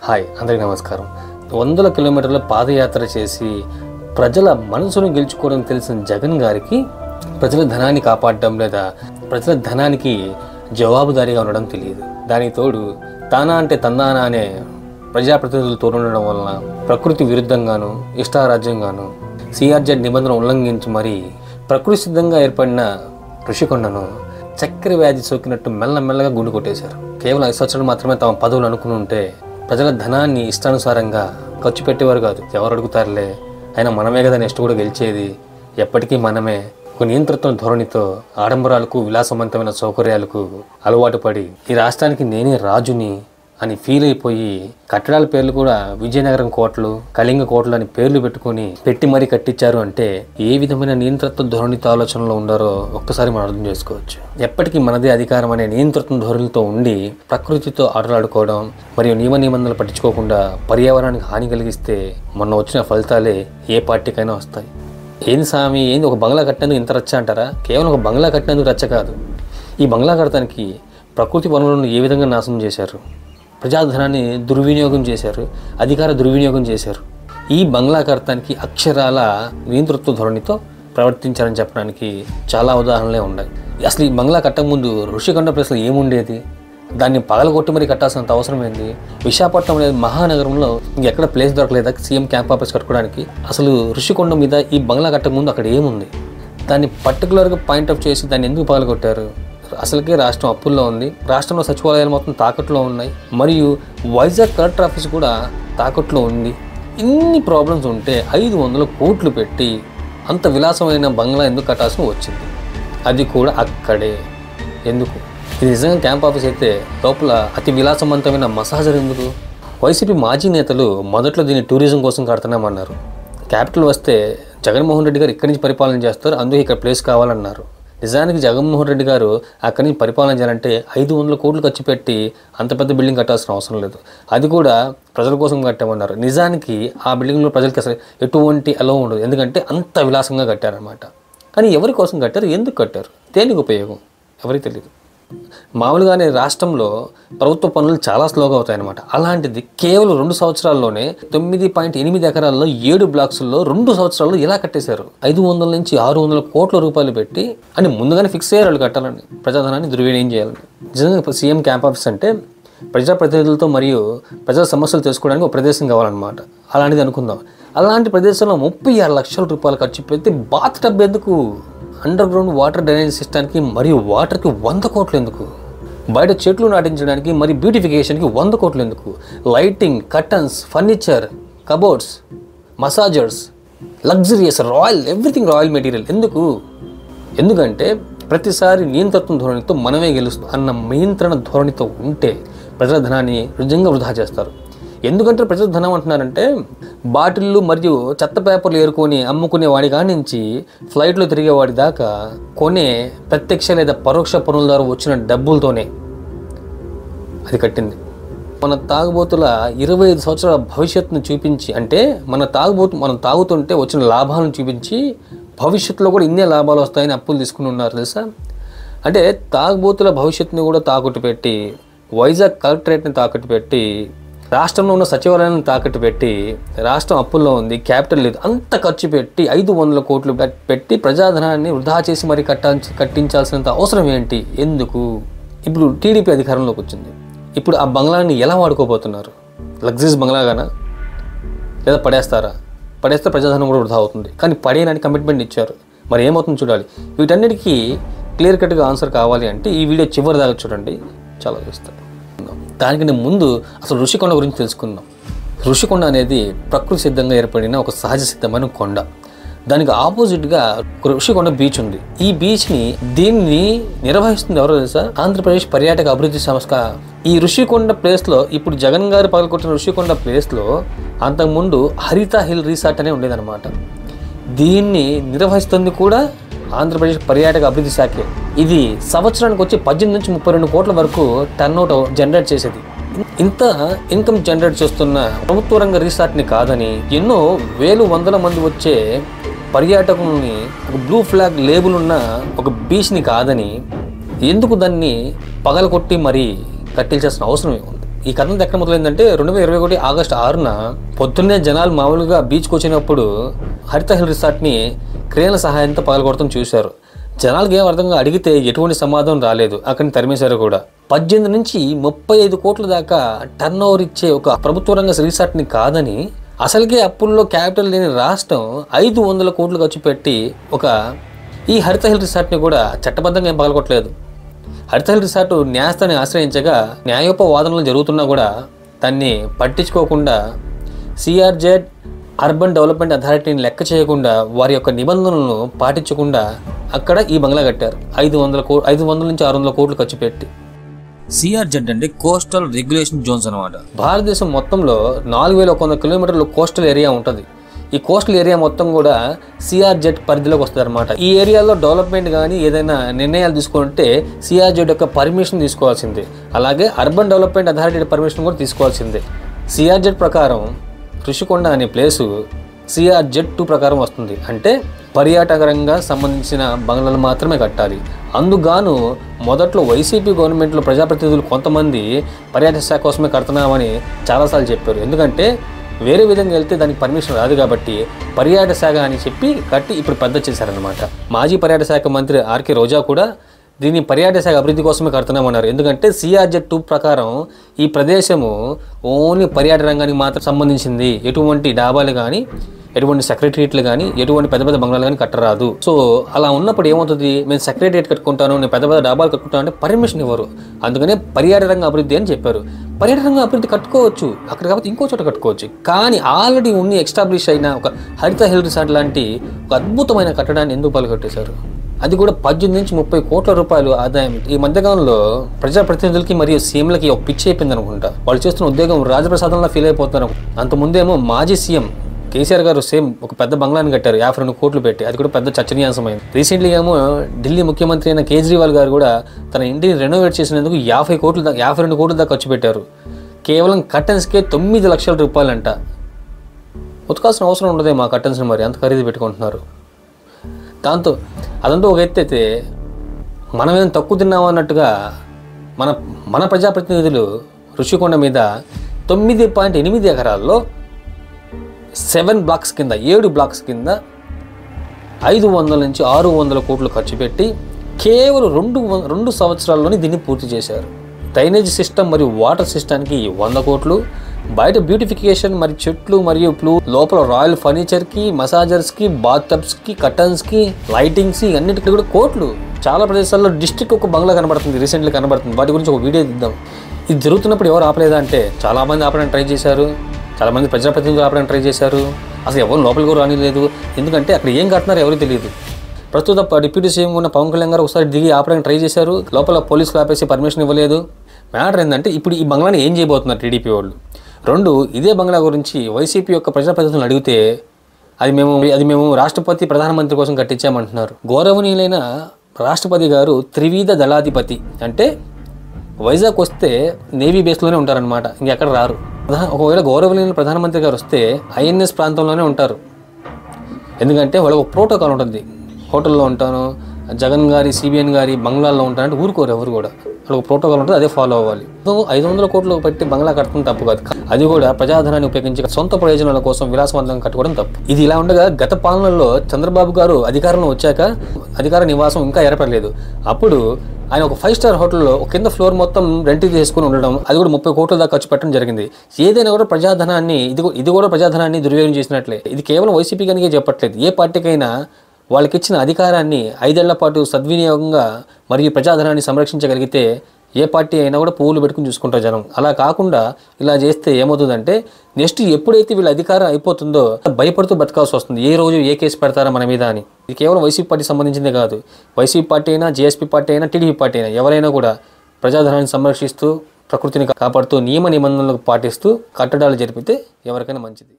Hi అందరికీ నమస్కారం. వందల కిలోమీటర్ల పాదయాత్ర చేసి ప్రజల మనసును గెలుచుకోవడం తెలిసిన జగన్ గారికి ప్రజల ధనాన్ని కాపాడడం లేదా ప్రజల ధనానికి జవాబుదారీగా ఉండడం తెలియదు. దానికి తోడు తానా అంటే తందానా అనే ప్రజాప్రతినిధులతో ఉండడం వలన ప్రకృతి విరుద్ధంగాను ఇష్టారాజ్యంగాను సిఆర్జెడ్ నిబంధన ఉల్లంఘించి మరీ ప్రకృతి సిద్ధంగా ఏర్పడిన ఋషికొండను చక్కెర వ్యాధి సోకినట్టు మెల్లమెల్లగా గుండు కొట్టేశారు. కేవలం 5 సంవత్సరాలు మాత్రమే తమ పదవులు అనుకుని ఉంటే ప్రజల ధనాన్ని ఇష్టానుసారంగా ఖర్చు పెట్టేవారు కాదు. ఎవరు అడుగుతారులే, అయినా మనమే కదా నెక్స్ట్ కూడా గెలిచేది, ఎప్పటికీ మనమే ఒక నియంత్రిత ధోరణితో ఆడంబరాలకు విలాసవంతమైన సౌకర్యాలకు అలవాటు పడి ఈ రాష్ట్రానికి నేనే రాజుని అని ఫీల్ అయిపోయి కట్టడాల పేర్లు కూడా విజయనగరం కోటలు, కళింగ కోటలు అని పేర్లు పెట్టి మరీ కట్టించారు అంటే ఏ విధమైన నియంత్రిత ధోరణితో ఆలోచనలో ఉండారో ఒక్కసారి మనం అర్థం చేసుకోవచ్చు. ఎప్పటికీ మనదే అధికారం అనే నియంత్రిత ధోరణితో ఉండి ప్రకృతితో ఆటలాడుకోవడం మరియు నియమ నిబంధనలు పట్టించుకోకుండా పర్యావరణానికి హాని కలిగిస్తే మొన్న వచ్చిన ఫలితాలే ఏ పార్టీకైనా వస్తాయి. ఏంది స్వామి, ఏంది ఒక బంగ్లా కట్టినందుకు ఇంత రచ్చ అంటారా? కేవలం ఒక బంగ్లా కట్టినందుకు రచ్చ కాదు, ఈ బంగ్లా కడతానికి ప్రకృతి వనరులను ఏ విధంగా నాశనం చేశారు, ప్రజాధనాన్ని దుర్వినియోగం చేశారు, అధికార దుర్వినియోగం చేశారు. ఈ బంగ్లా కడతానికి అక్షరాల నియంతృత్వ ధోరణితో ప్రవర్తించారని చెప్పడానికి చాలా ఉదాహరణలే ఉన్నాయి. అసలు ఈ బంగ్లా కట్టక ముందు ఋషికొండ ప్లేస్లో ఏముండేది? దాన్ని పగలగొట్టి మరీ కట్టాల్సినంత అవసరం ఏంది? విశాఖపట్నం అనేది మహానగరంలో ఇంకెక్కడ ప్లేస్ దొరకలేదా సీఎం క్యాంప్ ఆఫీస్ కట్టుకోవడానికి? అసలు ఋషికొండ మీద ఈ బంగ్లా కట్టక ముందు అక్కడ ఏముంది? దాన్ని పర్టికులర్గా పాయింట్అవుట్ చేసి దాన్ని ఎందుకు పగలగొట్టారు? అసలుకే రాష్ట్రం అప్పుల్లో ఉంది, రాష్ట్రంలో సచివాలయాలు మొత్తం తాకట్లో ఉన్నాయి, మరియు వైజాగ్ కలెక్టర్ ఆఫీస్ కూడా తాకట్లో ఉంది. ఇన్ని ప్రాబ్లమ్స్ ఉంటే 500 కోట్లు పెట్టి అంత విలాసమైన బంగ్లా ఎందుకు కట్టాల్సి వచ్చింది? అది కూడా అక్కడే ఎందుకు? ఇది నిజంగా క్యాంప్ ఆఫీస్ అయితే లోపల అతి విలాసవంతమైన మసాజర్ ఎందుకు? వైసీపీ మాజీ నేతలు మొదట్లో దీన్ని టూరిజం కోసం కడుతున్నామన్నారు. క్యాపిటల్ వస్తే జగన్మోహన్ రెడ్డి గారు ఇక్కడి నుంచి పరిపాలన చేస్తారు, అందుకే ఇక్కడ ప్లేస్ కావాలన్నారు. నిజానికి జగన్మోహన్ రెడ్డి గారు అక్కడి నుంచి పరిపాలన చేయాలంటే 500 కోట్లు ఖర్చు పెట్టి అంత పెద్ద బిల్డింగ్ కట్టాల్సిన అవసరం లేదు, అది కూడా ప్రజల కోసం కట్టామన్నారు. నిజానికి ఆ బిల్డింగ్లో ప్రజలకి అసలు ఎటువంటి అలో ఉండదు, ఎందుకంటే అంత విలాసంగా కట్టారనమాట. కానీ ఎవరి కోసం కట్టారు, ఎందుకు కట్టారు, దేనికి ఉపయోగం ఎవరికి తెలియదు. మామూలుగానే రాష్ట్రంలో ప్రభుత్వ పనులు చాలా స్లోగా అవుతాయన్నమాట. అలాంటిది కేవలం 2 సంవత్సరాల్లోనే 9.8 ఎకరాల్లో 7 బ్లాక్స్లో 2 సంవత్సరాల్లో ఎలా కట్టేశారు? 500 నుంచి 600 కోట్ల రూపాయలు పెట్టి అని ముందుగానే ఫిక్స్ అయ్యారు వాళ్ళు కట్టాలని, ప్రజాధనాన్ని దుర్వినియోగం చేయాలని. నిజంగా సీఎం క్యాంప్ ఆఫీస్ అంటే ప్రజాప్రతినిధులతో మరియు ప్రజల సమస్యలు తెలుసుకోవడానికి ఒక ప్రదేశం కావాలన్నమాట. అలాంటిది అనుకుందాం. అలాంటి ప్రదేశంలో 36 లక్షల రూపాయలు ఖర్చు పెడితే బాత్ టబ్ ఎందుకు? అండర్ గ్రౌండ్ వాటర్ డ్రైనేజ్ సిస్టానికి మరియు వాటర్కి 100 కోట్లు ఎందుకు? బయట చెట్లు నాటించడానికి మరియు బ్యూటిఫికేషన్కి 100 కోట్లు ఎందుకు? Lighting, curtains, furniture, cupboards, massagers, luxurious, royal, everything royal material ఎందుకు? ఎందుకంటే ప్రతిసారి నియంత్రణ ధోరణితో మనమే గెలుస్తాం అన్న నియంత్రణ ధోరణితో ఉంటే ప్రజల ధనాన్ని నిజంగా వృధా చేస్తారు. ఎందుకంటే ప్రజల ధనం అంటున్నారంటే బాటిళ్ళు మరియు చెత్త పేపర్లు ఏరుకొని అమ్ముకునే వాడి కాడి నుంచి ఫ్లైట్లో తిరిగేవాడి దాకా కొనే ప్రత్యక్ష లేదా పరోక్ష పనుల ద్వారా వచ్చిన డబ్బులతోనే అది కట్టింది. మన తాగుబోతుల 25 సంవత్సరాల భవిష్యత్తును చూపించి, అంటే మనం తాగుతుంటే వచ్చిన లాభాలను చూపించి భవిష్యత్తులో కూడా ఇన్నే లాభాలు వస్తాయని అప్పులు తీసుకుని ఉన్నారు తెలుసా. అంటే తాగుబోతుల భవిష్యత్తుని కూడా తాకట్టు పెట్టి, వైజాగ్ కలెక్టరేట్ని తాకట్టు పెట్టి, రాష్ట్రంలో ఉన్న సచివాలయాన్ని తాకట్టు పెట్టి, రాష్ట్రం అప్పుల్లో ఉంది, క్యాపిటల్ లేదు, అంత ఖర్చు పెట్టి 500 కోట్లు పెట్టి ప్రజాధనాన్ని వృధా చేసి మరి కట్టించాల్సినంత అవసరం ఏంటి? ఎందుకు? ఇప్పుడు టీడీపీ అధికారంలోకి వచ్చింది. ఇప్పుడు ఆ బంగ్లాని ఎలా వాడుకోబోతున్నారు? లగ్జరీస్ బంగ్లాగానా లేదా పడేస్తారా? పడేస్తే ప్రజాధనం కూడా వృధా అవుతుంది. కానీ పడేయడానికి కమిట్మెంట్ ఇచ్చారు, మరి ఏమవుతుందో చూడాలి. వీటన్నిటికీ క్లియర్ కట్గా ఆన్సర్ కావాలి అంటే ఈ వీడియో చివరి దాకా చూడండి, చాలా చూస్తారు. దానికంటే ముందు అసలు ఋషికొండ గురించి తెలుసుకుందాం. ఋషికొండ అనేది ప్రకృతి సిద్ధంగా ఏర్పడిన ఒక సహజ సిద్ధమైన కొండ. దానికి ఆపోజిట్గా ఋషికొండ బీచ్ ఉంది. ఈ దీన్ని నిర్వహిస్తుంది ఎవరో తెలుసా? ఆంధ్రప్రదేశ్ పర్యాటక అభివృద్ధి సంస్థ. ఈ ఋషికొండ ప్లేస్లో ఇప్పుడు జగన్ గారు పగలగొట్టిన ఋషికొండ ప్లేస్లో అంతకుముందు హరిత హిల్ రిసార్ట్ అనే ఉండేదన్నమాట. దీన్ని నిర్వహిస్తుంది కూడా ఆంధ్రప్రదేశ్ పర్యాటక అభివృద్ధి శాఖే. ఇది సంవత్సరానికి వచ్చి 18 నుంచి 32 కోట్ల వరకు టర్న్అవుట్ జనరేట్ చేసేది. ఇంత ఇన్కమ్ జనరేట్ చేస్తున్న ప్రభుత్వ రంగ రిసార్ట్ని కాదని ఎన్నో వేలు వందల మంది వచ్చే పర్యాటకుల్ని ఒక బ్లూ ఫ్లాగ్ లేబుల్ ఉన్న ఒక బీచ్ని కాదని ఎందుకు దాన్ని పగలగొట్టి మరీ కట్టించాల్సిన అవసరం ఉంది? ఈ కథ ఎక్కడ మొదలైందంటే 2021 ఆగస్టు 6న పొద్దున్నే జనాలు మామూలుగా బీచ్కి వచ్చినప్పుడు హరిత హిల్ రిసార్ట్ని క్రేన్ల సహాయంతో పగలగొడతాం చూశారు. జనాలకి ఏం అర్థంగా అడిగితే ఎటువంటి సమాధానం రాలేదు, అక్కడిని తరిమేశారు కూడా. 18 నుంచి 35 కోట్ల దాకా టర్న్ ఓవర్ ఇచ్చే ఒక ప్రభుత్వ రంగ రిసార్ట్ని కాదని, అసలుకే అప్పుల్లో క్యాపిటల్ లేని రాష్ట్రం 500 కోట్లు ఖర్చు పెట్టి ఈ హరిత హిల్ రిసార్ట్ని కూడా చట్టబద్ధంగా ఏం పగలగొట్టలేదు. హరిత హిల్ రిసార్ట్ న్యాయస్థానాన్ని ఆశ్రయించగా న్యాయోపవాదనలు జరుగుతున్నా కూడా దాన్ని పట్టించుకోకుండా సిఆర్జెడ్ అర్బన్ డెవలప్మెంట్ అథారిటీని లెక్క చేయకుండా వారి యొక్క నిబంధనలను పాటించకుండా అక్కడ ఈ బంగ్లా కట్టారు. 500 నుంచి 600 కోట్లు ఖర్చు పెట్టి. సిఆర్జెడ్ అంటే కోస్టల్ రెగ్యులేషన్ జోన్స్ అనమాట. భారతదేశం మొత్తంలో 4100 కిలోమీటర్లు కోస్టల్ ఏరియా ఉంటుంది. ఈ కోస్టల్ ఏరియా మొత్తం కూడా సిఆర్జెడ్ పరిధిలోకి వస్తుంది అనమాట. ఈ ఏరియాలో డెవలప్మెంట్ కానీ ఏదైనా నిర్ణయాలు తీసుకుంటే సిఆర్జెడ్ యొక్క పర్మిషన్ తీసుకోవాల్సిందే. అలాగే అర్బన్ డెవలప్మెంట్ అథారిటీ పర్మిషన్ కూడా తీసుకోవాల్సిందే. సిఆర్జెడ్ ప్రకారం ఋషికొండ అనే ప్లేసు సిఆర్జెడ్ 2 ప్రకారం వస్తుంది. అంటే పర్యాటకరంగా సంబంధించిన బంగ్లాలు మాత్రమే కట్టాలి. అందుకు మొదట్లో వైసీపీ గవర్నమెంట్లో ప్రజాప్రతినిధులు కొంతమంది పర్యాటక శాఖ కోసమే కడుతున్నామని చాలాసార్లు చెప్పారు. ఎందుకంటే వేరే విధంగా వెళ్తే దానికి పర్మిషన్ రాదు కాబట్టి పర్యాటక శాఖ అని చెప్పి కట్టి ఇప్పుడు పెద్ద చేశారనమాట. మాజీ పర్యాటక శాఖ మంత్రి ఆర్కే రోజా కూడా దీన్ని పర్యాటక శాఖ అభివృద్ధి కోసమే కడుతున్నామన్నారు. ఎందుకంటే సిఆర్జెడ్ 2 ప్రకారం ఈ ప్రదేశము ఓన్లీ పర్యాటక రంగానికి మాత్రం సంబంధించింది. ఎటువంటి డాబాలు కానీ, ఎటువంటి సెక్రటరియట్లు కానీ, ఎటువంటి పెద్ద పెద్ద బంగ్లాలు కానీ కట్టరాదు. సో అలా ఉన్నప్పుడు ఏమవుతుంది, మేము సెక్రటరియట్ కట్టుకుంటాను, నేను పెద్ద పెద్ద డాబాలు కట్టుకుంటాను అంటే పర్మిషన్ ఇవ్వరు. అందుకనే పర్యాటక రంగ అభివృద్ధి అని చెప్పారు. పర్యాటక రంగ అభివృద్ధి కట్టుకోవచ్చు, అక్కడ కాబట్టి ఇంకో చోట కట్టుకోవచ్చు. కానీ ఆల్రెడీ ఎస్టాబ్లిష్ అయిన ఒక హరిత హిల్ రిసార్ట్ లాంటి ఒక అద్భుతమైన కట్టడాన్ని ఎందుకు పగలగొట్టేశారు? అది కూడా 18 నుంచి 30 కోట్ల రూపాయలు ఆదాయం. ఈ మధ్యకాలంలో ప్రజాప్రతినిధులకి మరియు సీఎంలకి ఒక పిచ్చి అయిపోయింది అనుకుంటా. వాళ్ళు చేస్తున్న ఉద్యోగం రాజప్రసాదంలో ఫీల్ అయిపోతున్నారు. అంతకుముందేమో మాజీ సీఎం కేసీఆర్ గారు సేమ్ ఒక పెద్ద బంగ్లాని కట్టారు 52 కోట్లు పెట్టి. అది కూడా పెద్ద చర్చనీయాంశమైంది. రీసెంట్లీ ఏమో ఢిల్లీ ముఖ్యమంత్రి అయిన కేజ్రీవాల్ గారు కూడా తన ఇంటిని రెనోవేట్ చేసినందుకు 52 కోట్ల దాకా ఖర్చు పెట్టారు. కేవలం కర్టన్స్కే 9 లక్షల రూపాయలంట. ఉతకాల్సిన అవసరం ఉండదే మా కర్టన్స్ని, మరి అంత ఖరీదు పెట్టుకుంటున్నారు. అదంతా ఒక ఎత్తు అయితే మనమేం తక్కువ తిన్నాము అన్నట్టుగా మన ప్రజాప్రతినిధులు ఋషికొండ మీద 9.8 ఎకరాల్లో 7 బ్లాక్స్ కింద 500 నుంచి 600 కోట్లు ఖర్చు పెట్టి కేవలం 2 సంవత్సరాల్లోనే దీన్ని పూర్తి చేశారు. డ్రైనేజ్ సిస్టమ్ మరియు వాటర్ సిస్టమ్కి 100 కోట్లు, బయట బ్యూటిఫికేషన్ మరియు చెట్లు మరియు లోపల రాయల్ ఫర్నిచర్కి, మసాజర్స్కి, బాత్ టబ్స్కి, కర్టన్స్కి, లైటింగ్స్కి అన్నిటికీ కూడా కోట్లు. చాలా ప్రదేశాల్లో డిస్ట్రిక్ట్ ఒక బంగ్లా కనబడుతుంది, రీసెంట్లీ కనబడుతుంది. వాటి గురించి ఒక వీడియో తీద్దాం. ఇది జరుగుతున్నప్పుడు ఎవరు ఆపలేదా అంటే చాలామంది ఆపడానికి ట్రై చేశారు, చాలామంది ప్రజాప్రతినిధులు ఆపడానికి ట్రై చేశారు. అసలు ఎవరు లోపలికి కూడా రానిలేదు. ఎందుకంటే అక్కడ ఏం కట్టినారో ఎవరికి తెలియదు. ప్రస్తుత డిప్యూటీ సీఎం ఉన్న పవన్ కళ్యాణ్ గారు ఒకసారి దిగి ఆపడానికి ట్రై చేశారు. లోపల పోలీసులు ఆపేసి పర్మిషన్ ఇవ్వలేదు. మ్యాటర్ ఏంటంటే ఇప్పుడు ఈ బంగ్లాని ఏం చేయబోతున్నారు టీడీపీ వాళ్ళు. 2 ఇదే బంగ్లా గురించి వైసీపీ యొక్క ప్రజాప్రతినిధులను అడిగితే అది మేము రాష్ట్రపతి ప్రధానమంత్రి కోసం కట్టించామంటున్నారు. గౌరవనీయులైన రాష్ట్రపతి గారు త్రివిధ దళాధిపతి, అంటే వైజాగ్ వస్తే నేవీ బేస్లోనే ఉంటారనమాట, ఇంకెక్కడ రారు. ఒకవేళ గౌరవనీయులైన ప్రధానమంత్రి గారు వస్తే ఐఎన్ఎస్ ప్రాంతంలోనే ఉంటారు. ఎందుకంటే వాళ్ళకి ఒక ప్రోటోకాల్ ఉంటుంది. హోటల్లో ఉంటాను, జగన్ గారి సిబిఎన్ గారి బంగ్లాల్లో ఉంటానంటే ఊరుకోరు ఎవరు కూడా. వాళ్ళకి ప్రోటోకాల్ ఉంటుంది, అదే ఫాలో అవ్వాలి. 500 కోట్లు పెట్టి బంగ్లా కట్టడం తప్పు కాదు. అది కూడా ప్రజాధనాన్ని ఉపయోగించి సొంత ప్రయోజనాల కోసం విలాసవంతంగా కట్టుకోవడం తప్పు. ఇది ఇలా ఉండగా గత పాలనలో చంద్రబాబు గారు అధికారంలో వచ్చాక అధికార నివాసం ఇంకా ఏర్పడలేదు. అప్పుడు ఆయన ఒక 5 స్టార్ హోటల్లో ఒక కింద ఫ్లోర్ మొత్తం రెంట్కి తీసుకుని ఉండడం, అది కూడా 30 కోట్ల దాకా ఖర్చు పెట్టడం జరిగింది. ఏదైనా కూడా ప్రజాధనాన్ని ఇది కూడా ప్రజాధనాన్ని దుర్వినియోగం చేసినట్లే. ఇది కేవలం వైసీపీ కనుక చెప్పట్లేదు. ఏ పార్టీకైనా వాళ్ళకి ఇచ్చిన అధికారాన్ని 5 ఏళ్ల పాటు సద్వినియోగంగా మరియు ప్రజాధనాన్ని సంరక్షించగలిగితే ఏ పార్టీ అయినా కూడా పువ్వులు పెట్టుకుని చూసుకుంటారు జనం. అలా కాకుండా ఇలా చేస్తే ఏమవుతుందంటే నెక్స్ట్ ఎప్పుడైతే వీళ్ళ అధికారం అయిపోతుందో భయపడుతూ బతకాల్సి వస్తుంది. ఏ రోజు ఏ కేసు పెడతారా మన మీద అని. ఇది కేవలం వైసీపీ పార్టీ సంబంధించిందే కాదు. వైసీపీ పార్టీ అయినా, జేఎస్పీ పార్టీ అయినా, టీడీపీ పార్టీ అయినా ఎవరైనా కూడా ప్రజాధనాన్ని సంరక్షిస్తూ ప్రకృతిని కాపాడుతూ నియమ నిబంధనలకు పాటిస్తూ కట్టడాలు జరిపితే ఎవరికైనా మంచిది.